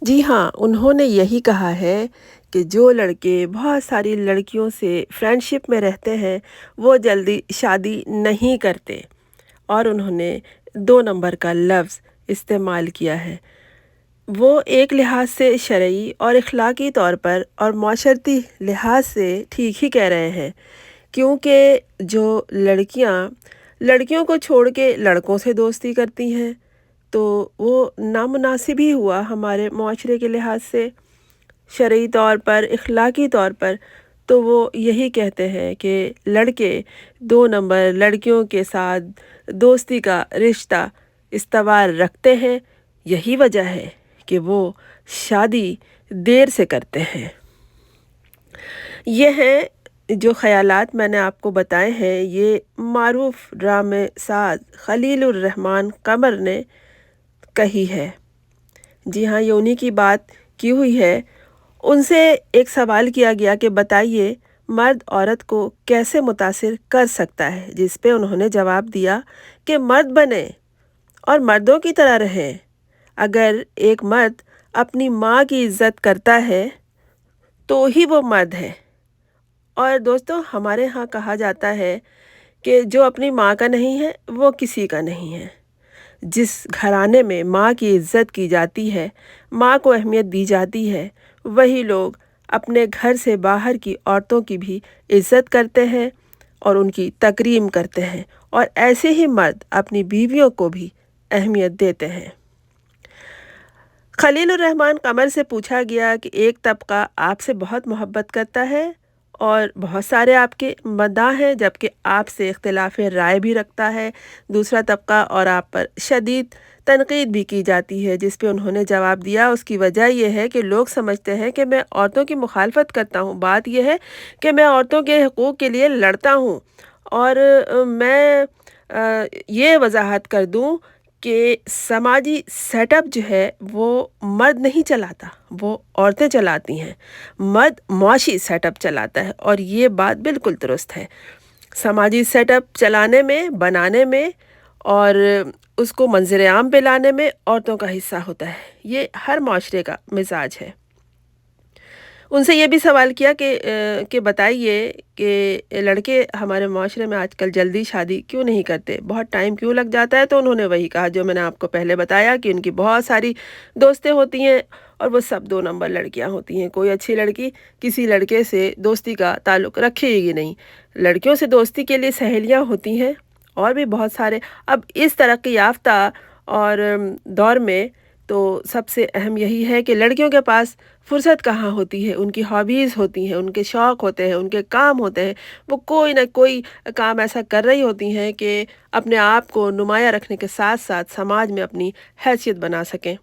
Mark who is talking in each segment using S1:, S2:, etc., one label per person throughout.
S1: جی ہاں، انہوں نے یہی کہا ہے کہ جو لڑکے بہت ساری لڑکیوں سے فرینڈشپ میں رہتے ہیں وہ جلدی شادی نہیں کرتے، اور انہوں نے 2 نمبر کا لفظ استعمال کیا ہے۔ وہ ایک لحاظ سے شرعی اور اخلاقی طور پر اور معاشرتی لحاظ سے ٹھیک ہی کہہ رہے ہیں، کیونکہ جو لڑکیاں لڑکیوں کو چھوڑ کے لڑکوں سے دوستی کرتی ہیں تو وہ نامناسب ہی ہوا ہمارے معاشرے کے لحاظ سے، شرعی طور پر، اخلاقی طور پر۔ تو وہ یہی کہتے ہیں کہ لڑکے 2 نمبر لڑکیوں کے ساتھ دوستی کا رشتہ استوار رکھتے ہیں، یہی وجہ ہے کہ وہ شادی دیر سے کرتے ہیں۔ یہ ہیں جو خیالات میں نے آپ کو بتائے ہیں، یہ معروف ڈرامے ساز خلیل الرحمن قمر نے کہی ہے۔ جی ہاں، یہ انہی کی بات کی ہوئی ہے۔ ان سے ایک سوال کیا گیا کہ بتائیے مرد عورت کو کیسے متاثر کر سکتا ہے، جس پہ انہوں نے جواب دیا کہ مرد بنیں اور مردوں کی طرح رہیں۔ اگر ایک مرد اپنی ماں کی عزت کرتا ہے تو ہی وہ مرد ہے۔ اور دوستو، ہمارے ہاں کہا جاتا ہے کہ جو اپنی ماں کا نہیں ہے وہ کسی کا نہیں ہے۔ جس گھرانے میں ماں کی عزت کی جاتی ہے، ماں کو اہمیت دی جاتی ہے، وہی لوگ اپنے گھر سے باہر کی عورتوں کی بھی عزت کرتے ہیں اور ان کی تکریم کرتے ہیں، اور ایسے ہی مرد اپنی بیویوں کو بھی اہمیت دیتے ہیں۔ خلیل الرحمن قمر سے پوچھا گیا کہ ایک طبقہ آپ سے بہت محبت کرتا ہے اور بہت سارے آپ کے مداح ہیں، جبکہ آپ سے اختلاف رائے بھی رکھتا ہے۔ دوسرا طبقہ اور آپ پر شدید تنقید بھی کی جاتی ہے، جس پہ انہوں نے جواب دیا اس کی وجہ یہ ہے کہ لوگ سمجھتے ہیں کہ میں عورتوں کی مخالفت کرتا ہوں۔ بات یہ ہے کہ میں عورتوں کے حقوق کے لیے لڑتا ہوں، اور میں یہ وضاحت کر دوں کہ سماجی سیٹ اپ جو ہے وہ مرد نہیں چلاتا، وہ عورتیں چلاتی ہیں۔ مرد معاشی سیٹ اپ چلاتا ہے، اور یہ بات بالکل درست ہے۔ سماجی سیٹ اپ چلانے میں، بنانے میں اور اس کو منظر عام پہ لانے میں عورتوں کا حصہ ہوتا ہے۔ یہ ہر معاشرے کا مزاج ہے۔ ان سے یہ بھی سوال کیا کہ بتائیے کہ لڑکے ہمارے معاشرے میں آج کل جلدی شادی کیوں نہیں کرتے، بہت ٹائم کیوں لگ جاتا ہے؟ تو انہوں نے وہی کہا جو میں نے آپ کو پہلے بتایا کہ ان کی بہت ساری دوستیں ہوتی ہیں اور وہ سب 2 نمبر لڑکیاں ہوتی ہیں۔ کوئی اچھی لڑکی کسی لڑکے سے دوستی کا تعلق رکھے گی نہیں۔ لڑکیوں سے دوستی کے لیے سہیلیاں ہوتی ہیں اور بھی بہت سارے۔ اب اس ترقی یافتہ اور دور میں تو سب سے اہم یہی ہے کہ لڑکیوں کے پاس فرصت کہاں ہوتی ہے، ان کی ہابیز ہوتی ہیں، ان کے شوق ہوتے ہیں، ان کے کام ہوتے ہیں۔ وہ کوئی نہ کوئی کام ایسا کر رہی ہوتی ہیں کہ اپنے آپ کو نمایاں رکھنے کے ساتھ ساتھ سماج میں اپنی حیثیت بنا سکیں۔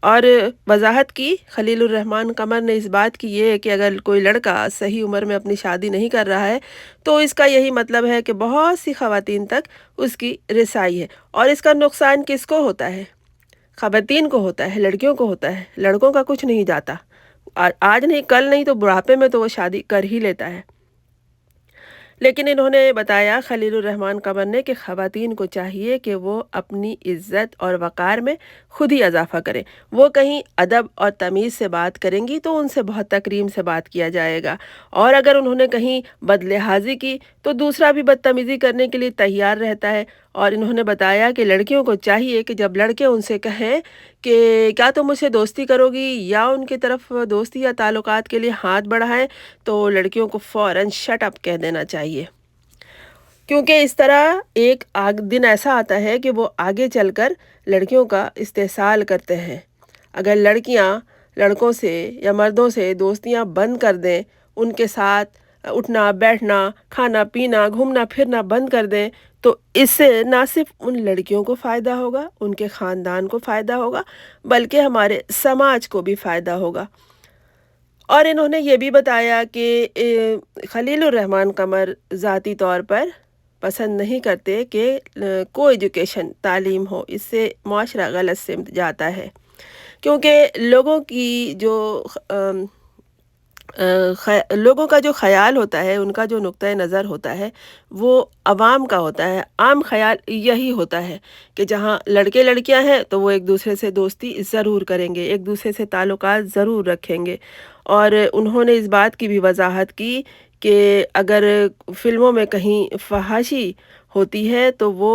S1: اور وضاحت کی خلیل الرحمن قمر نے اس بات کی، یہ ہے کہ اگر کوئی لڑکا صحیح عمر میں اپنی شادی نہیں کر رہا ہے تو اس کا یہی مطلب ہے کہ بہت سی خواتین تک اس کی رسائی ہے، اور اس کا نقصان کس کو ہوتا ہے؟ خواتین کو ہوتا ہے، لڑکیوں کو ہوتا ہے۔ لڑکوں کا کچھ نہیں جاتا، آج نہیں کل نہیں تو بڑھاپے میں تو وہ شادی کر ہی لیتا ہے۔ لیکن انہوں نے بتایا خلیل الرحمن قمر نے کہ خواتین کو چاہیے کہ وہ اپنی عزت اور وقار میں خود ہی اضافہ کریں۔ وہ کہیں ادب اور تمیز سے بات کریں گی تو ان سے بہت تکریم سے بات کیا جائے گا، اور اگر انہوں نے کہیں بدلحاظی کی تو دوسرا بھی بدتمیزی کرنے کے لیے تیار رہتا ہے۔ اور انہوں نے بتایا کہ لڑکیوں کو چاہیے کہ جب لڑکے ان سے کہیں کہ کیا تم مجھ سے دوستی کرو گی، یا ان کی طرف دوستی یا تعلقات کے لیے ہاتھ بڑھائیں، تو لڑکیوں کو فوراً شٹ اپ کہہ دینا چاہیے، کیونکہ اس طرح ایک دن ایسا آتا ہے کہ وہ آگے چل کر لڑکیوں کا استحصال کرتے ہیں۔ اگر لڑکیاں لڑکوں سے یا مردوں سے دوستیاں بند کر دیں، ان کے ساتھ اٹھنا بیٹھنا، کھانا پینا، گھومنا پھرنا بند کر دیں، تو اس سے نہ صرف ان لڑکیوں کو فائدہ ہوگا، ان کے خاندان کو فائدہ ہوگا، بلکہ ہمارے سماج کو بھی فائدہ ہوگا۔ اور انہوں نے یہ بھی بتایا کہ خلیل الرحمن قمر ذاتی طور پر پسند نہیں کرتے کہ کو ایجوکیشن تعلیم ہو، اس سے معاشرہ غلط سمت جاتا ہے، کیونکہ لوگوں کی جو لوگوں کا جو خیال ہوتا ہے، ان کا جو نقطۂ نظر ہوتا ہے، وہ عوام کا ہوتا ہے۔ عام خیال یہی ہوتا ہے کہ جہاں لڑکے لڑکیاں ہیں تو وہ ایک دوسرے سے دوستی ضرور کریں گے، ایک دوسرے سے تعلقات ضرور رکھیں گے۔ اور انہوں نے اس بات کی بھی وضاحت کی کہ اگر فلموں میں کہیں فحاشی ہوتی ہے تو وہ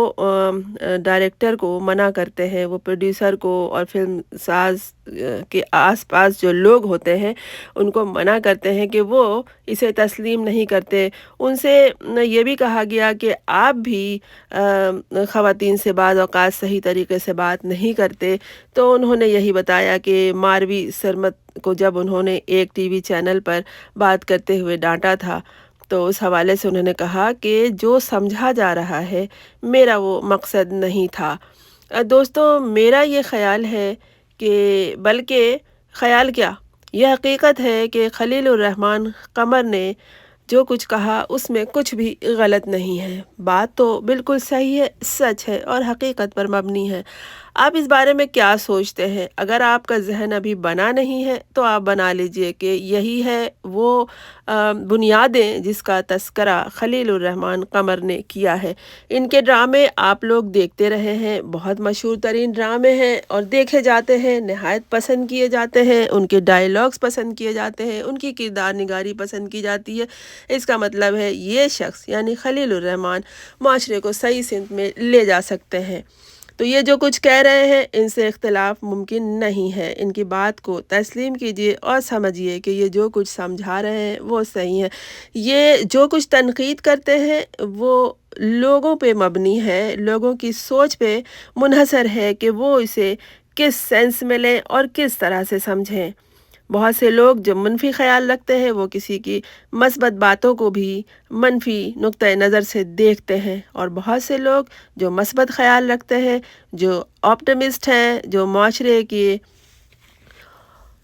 S1: ڈائریکٹر کو منع کرتے ہیں، وہ پروڈیوسر کو اور فلم ساز کے آس پاس جو لوگ ہوتے ہیں ان کو منع کرتے ہیں کہ وہ اسے تسلیم نہیں کرتے۔ ان سے یہ بھی کہا گیا کہ آپ بھی خواتین سے بعض اوقات صحیح طریقے سے بات نہیں کرتے۔ تو انہوں نے یہی بتایا کہ ماروی سرمت کو جب انہوں نے ایک ٹی وی چینل پر بات کرتے ہوئے ڈانٹا تھا تو اس حوالے سے انہوں نے کہا کہ جو سمجھا جا رہا ہے میرا وہ مقصد نہیں تھا۔ دوستو، میرا یہ خیال ہے کہ بلکہ خیال کیا، یہ حقیقت ہے کہ خلیل الرحمن قمر نے جو کچھ کہا اس میں کچھ بھی غلط نہیں ہے۔ بات تو بالکل صحیح ہے، سچ ہے اور حقیقت پر مبنی ہے۔ آپ اس بارے میں کیا سوچتے ہیں؟ اگر آپ کا ذہن ابھی بنا نہیں ہے تو آپ بنا لیجئے کہ یہی ہے وہ بنیادیں جس کا تذکرہ خلیل الرحمن قمر نے کیا ہے۔ ان کے ڈرامے آپ لوگ دیکھتے رہے ہیں، بہت مشہور ترین ڈرامے ہیں اور دیکھے جاتے ہیں، نہایت پسند کیے جاتے ہیں، ان کے ڈائیلاگز پسند کیے جاتے ہیں، ان کی کردار نگاری پسند کی جاتی ہے۔ اس کا مطلب ہے یہ شخص یعنی خلیل الرحمن معاشرے کو صحیح سمت میں لے جا سکتے ہیں۔ تو یہ جو کچھ کہہ رہے ہیں ان سے اختلاف ممکن نہیں ہے۔ ان کی بات کو تسلیم کیجئے اور سمجھیے کہ یہ جو کچھ سمجھا رہے ہیں وہ صحیح ہے۔ یہ جو کچھ تنقید کرتے ہیں وہ لوگوں پہ مبنی ہے، لوگوں کی سوچ پہ منحصر ہے کہ وہ اسے کس سینس میں لیں اور کس طرح سے سمجھیں۔ بہت سے لوگ جو منفی خیال رکھتے ہیں وہ کسی کی مثبت باتوں کو بھی منفی نقطۂ نظر سے دیکھتے ہیں، اور بہت سے لوگ جو مثبت خیال رکھتے ہیں، جو آپٹمسٹ ہیں، جو معاشرے کی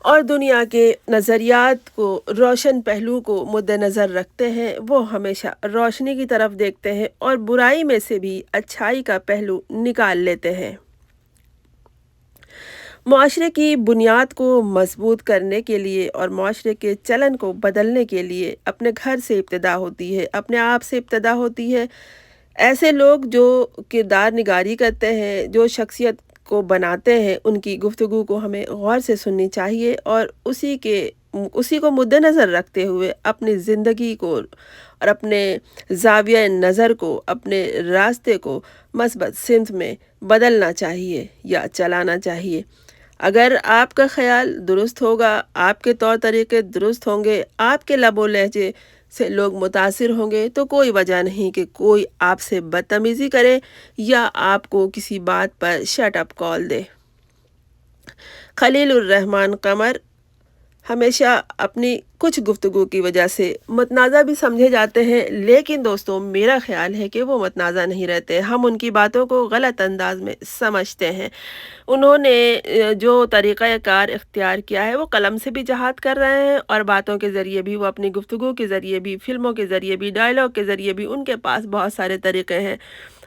S1: اور دنیا کے نظریات کو، روشن پہلو کو مد نظر رکھتے ہیں، وہ ہمیشہ روشنی کی طرف دیکھتے ہیں اور برائی میں سے بھی اچھائی کا پہلو نکال لیتے ہیں۔ معاشرے کی بنیاد کو مضبوط کرنے کے لیے اور معاشرے کے چلن کو بدلنے کے لیے اپنے گھر سے ابتدا ہوتی ہے، اپنے آپ سے ابتدا ہوتی ہے۔ ایسے لوگ جو کردار نگاری کرتے ہیں، جو شخصیت کو بناتے ہیں، ان کی گفتگو کو ہمیں غور سے سننی چاہیے اور اسی کو مد نظر رکھتے ہوئے اپنی زندگی کو اور اپنے زاویہ نظر کو، اپنے راستے کو مثبت سمت میں بدلنا چاہیے یا چلانا چاہیے۔ اگر آپ کا خیال درست ہوگا، آپ کے طور طریقے درست ہوں گے، آپ کے لب و لہجے سے لوگ متاثر ہوں گے تو کوئی وجہ نہیں کہ کوئی آپ سے بدتمیزی کرے یا آپ کو کسی بات پر شٹ اپ کال دے۔ خلیل الرحمن قمر ہمیشہ اپنی کچھ گفتگو کی وجہ سے متنازع بھی سمجھے جاتے ہیں، لیکن دوستوں میرا خیال ہے کہ وہ متنازع نہیں رہتے، ہم ان کی باتوں کو غلط انداز میں سمجھتے ہیں۔ انہوں نے جو طریقہ کار اختیار کیا ہے وہ قلم سے بھی جہاد کر رہے ہیں اور باتوں کے ذریعے بھی، وہ اپنی گفتگو کے ذریعے بھی، فلموں کے ذریعے بھی، ڈائیلاگ کے ذریعے بھی، ان کے پاس بہت سارے طریقے ہیں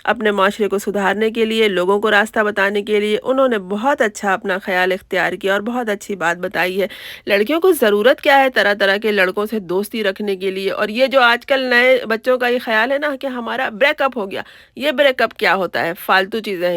S1: اپنے معاشرے کو سدھارنے کے لیے، لوگوں کو راستہ بتانے کے لیے۔ انہوں نے بہت اچھا اپنا خیال اختیار کیا اور بہت اچھی بات بتائی ہے۔ لڑکیوں کو ضرورت کیا ہے طرح طرح کے لڑکوں سے دوستی رکھنے کے لیے؟ اور یہ جو آج کل نئے بچوں کا یہ خیال ہے نا کہ ہمارا بریک اپ ہو گیا، یہ بریک اپ کیا ہوتا ہے؟ فالتو چیزیں ہیں۔